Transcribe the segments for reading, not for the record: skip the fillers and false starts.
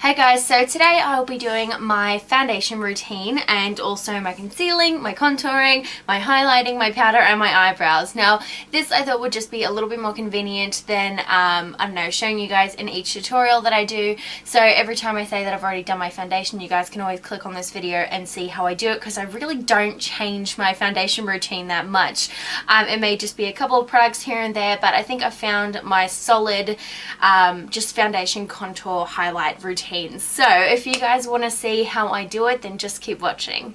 Hey guys, so today I'll be doing my foundation routine and also my concealing, my contouring, my highlighting, my powder and my eyebrows. Now this I thought would just be a little bit more convenient than, I don't know, showing you guys in each tutorial that I do. So every time I say that I've already done my foundation, you guys can always click on this video and see how I do it, because I really don't change my foundation routine that much. It may just be a couple of products here and there, but I think I found my solid just foundation, contour, highlight routine. So if you guys want to see how I do it, then just keep watching.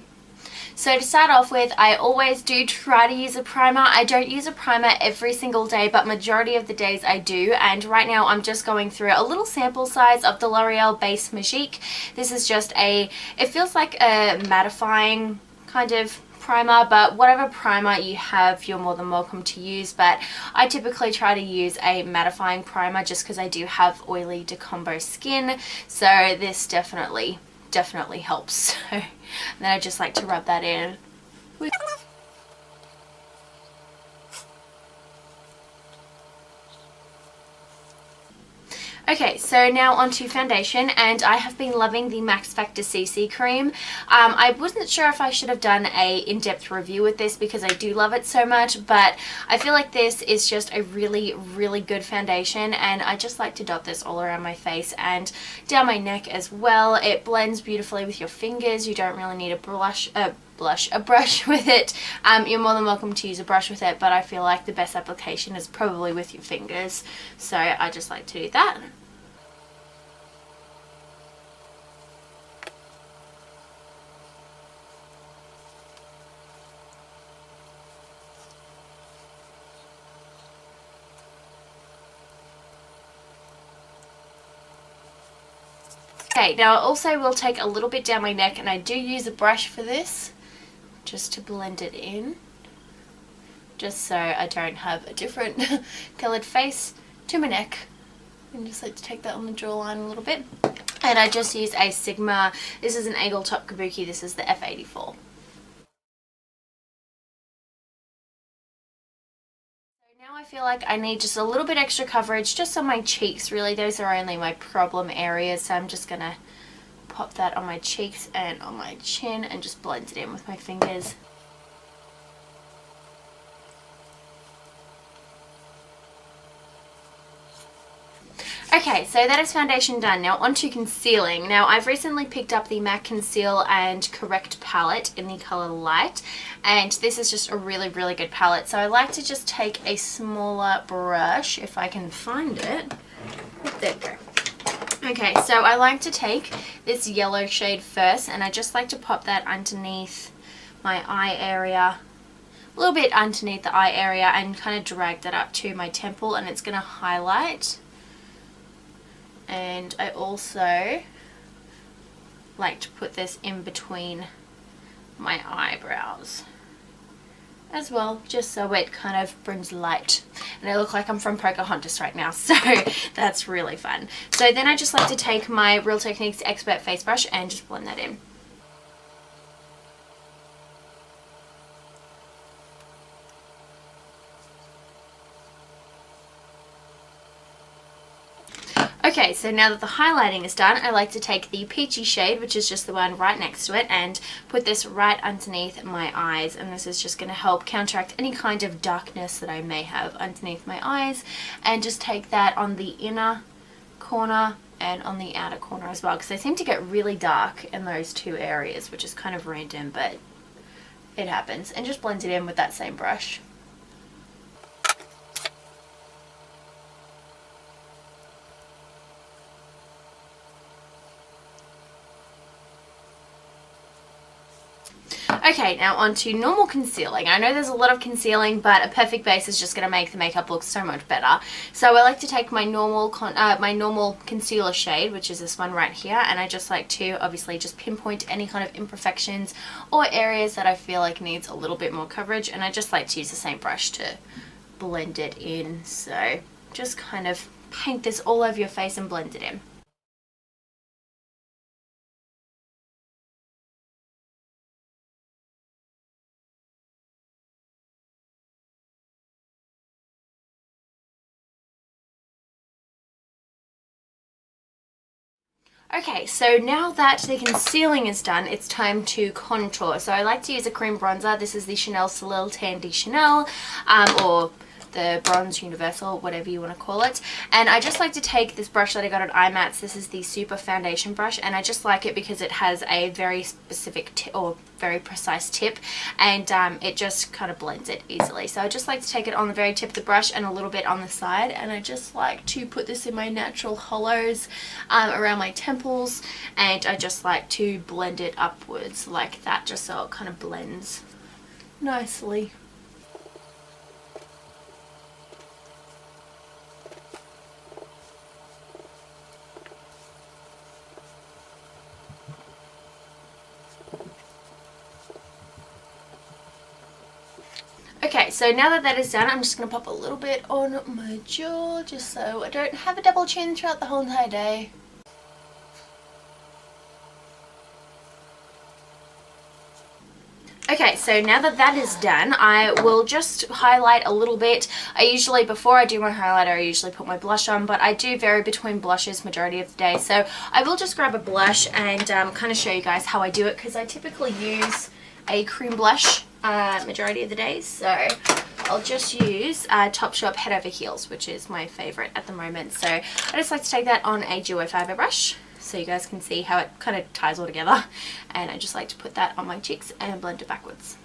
So to start off with, I always do try to use a primer. I don't use a primer every single day, but majority of the days I do. And right now I'm just going through a little sample size of the L'Oreal Base Magique. This is just it feels like a mattifying kind of primer, but whatever primer you have, you're more than welcome to use. But I typically try to use a mattifying primer just because I do have oily decombo skin, so this definitely helps. So and then I just like to rub that in with Okay, so now onto foundation, and I have been loving the Max Factor CC cream. I wasn't sure if I should have done a in-depth review with this because I do love it so much, but I feel like this is just a really good foundation, and I just like to dot this all around my face and down my neck as well. It blends beautifully with your fingers. You don't really need a brush with it. You're more than welcome to use a brush with it, but I feel like the best application is probably with your fingers, so I just like to do that. Okay, now I also will take a little bit down my neck, and I do use a brush for this just to blend it in, just so I don't have a different coloured face to my neck. And just like to take that on the jawline a little bit. And I just use a Sigma, this is an Eagle Top Kabuki, this is the F84. Now I feel like I need just a little bit extra coverage just on my cheeks. Really, those are only my problem areas, so I'm just gonna pop that on my cheeks and on my chin and just blend it in with my fingers. Okay, so that is foundation done. Now onto concealing. Now I've recently picked up the MAC Conceal and Correct palette in the colour Light, and this is just a really good palette. So I like to just take a smaller brush, if I can find it. There we go. Okay, so I like to take this yellow shade first, and I just like to pop that underneath my eye area, a little bit underneath the eye area, and kind of drag that up to my temple, and it's going to highlight. And I also like to put this in between my eyebrows as well, just so it kind of brings light. And I look like I'm from Pocahontas right now, so that's really fun. So then I just like to take my Real Techniques Expert Face Brush and just blend that in. Okay, so now that the highlighting is done, I like to take the peachy shade, which is just the one right next to it, and put this right underneath my eyes. And this is just going to help counteract any kind of darkness that I may have underneath my eyes. And just take that on the inner corner and on the outer corner as well, because they seem to get really dark in those two areas, which is kind of random, but it happens. And just blend it in with that same brush. Okay, now on to normal concealing. I know there's a lot of concealing, but a perfect base is just going to make the makeup look so much better. So I like to take my normal concealer shade, which is this one right here, and I just like to obviously just pinpoint any kind of imperfections or areas that I feel like needs a little bit more coverage, and I just like to use the same brush to blend it in. So just kind of paint this all over your face and blend it in. Okay, so now that the concealing is done, it's time to contour. So I like to use a cream bronzer. This is the Chanel Soleil Tan de Chanel, or the Bronze Universal, whatever you want to call it. And I just like to take this brush that I got at IMATS. This is the Super Foundation brush, and I just like it because it has a very specific or very precise tip, and it just kind of blends it easily. So I just like to take it on the very tip of the brush and a little bit on the side, and I just like to put this in my natural hollows around my temples, and I just like to blend it upwards like that, just so it kind of blends nicely. Okay, so now that that is done, I'm just going to pop a little bit on my jaw just so I don't have a double chin throughout the whole entire day. Okay, so now that that is done, I will just highlight a little bit. I usually, before I do my highlighter, I usually put my blush on, but I do vary between blushes majority of the day. So I will just grab a blush and kind of show you guys how I do it, because I typically use a cream blush majority of the days. So I'll just use Topshop Head Over Heels, which is my favorite at the moment. So I just like to take that on a duo fiber brush, so you guys can see how it kind of ties all together, and I just like to put that on my cheeks and blend it backwards.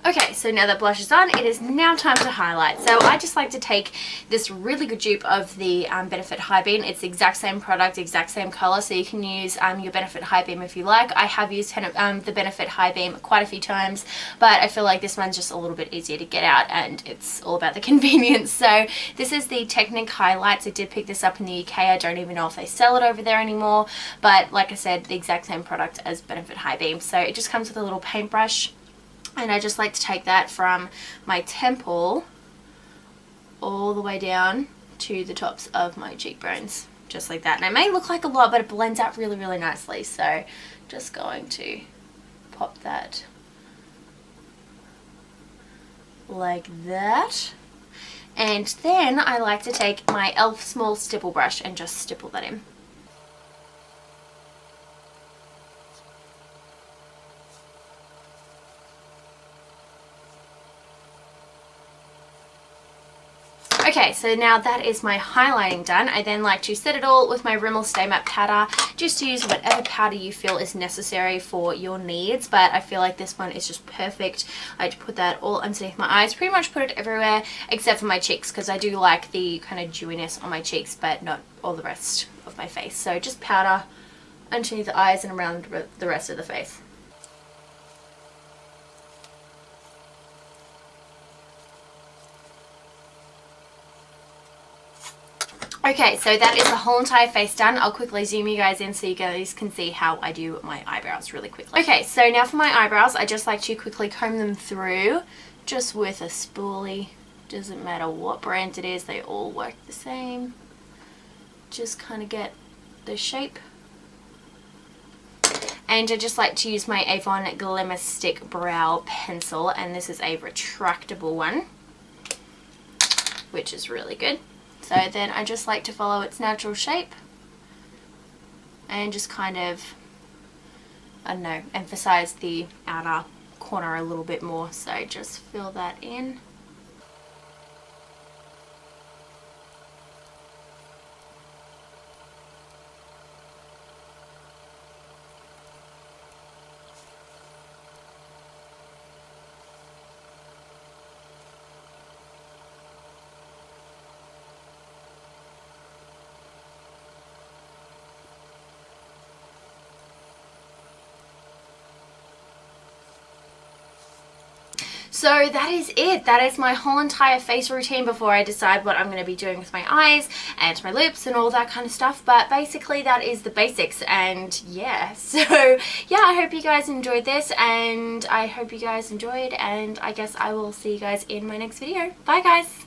Okay, so now that blush is on, it is now time to highlight. So I just like to take this really good dupe of the Benefit High Beam. It's the exact same product, exact same color, so you can use your Benefit High Beam if you like. I have used the Benefit High Beam quite a few times, but I feel like this one's just a little bit easier to get out, and it's all about the convenience. So this is the Technic Highlights. I did pick this up in the UK. I don't even know if they sell it over there anymore, but like I said, the exact same product as Benefit High Beam. So it just comes with a little paintbrush. And I just like to take that from my temple all the way down to the tops of my cheekbones, just like that. And it may look like a lot, but it blends out really, really nicely. So just going to pop that like that. And then I like to take my e.l.f. small stipple brush and just stipple that in. Okay, so now that is my highlighting done. I then like to set it all with my Rimmel Stay Matte powder. Just use whatever powder you feel is necessary for your needs, but I feel like this one is just perfect. I put that all underneath my eyes, pretty much put it everywhere except for my cheeks, because I do like the kind of dewiness on my cheeks, but not all the rest of my face. So just powder underneath the eyes and around the rest of the face. Okay, so that is the whole entire face done. I'll quickly zoom you guys in so you guys can see how I do my eyebrows really quickly. Okay, so now for my eyebrows, I just like to quickly comb them through just with a spoolie. Doesn't matter what brand it is, they all work the same. Just kind of get the shape. And I just like to use my Avon Glimmer Stick Brow Pencil, and this is a retractable one, which is really good. So then I just like to follow its natural shape and just kind of, I don't know, emphasize the outer corner a little bit more. So just fill that in. So that is it. That is my whole entire face routine before I decide what I'm going to be doing with my eyes and my lips and all that kind of stuff. But basically that is the basics, and yeah. So yeah, I hope you guys enjoyed this, and I hope you guys enjoyed, and I guess I will see you guys in my next video. Bye guys!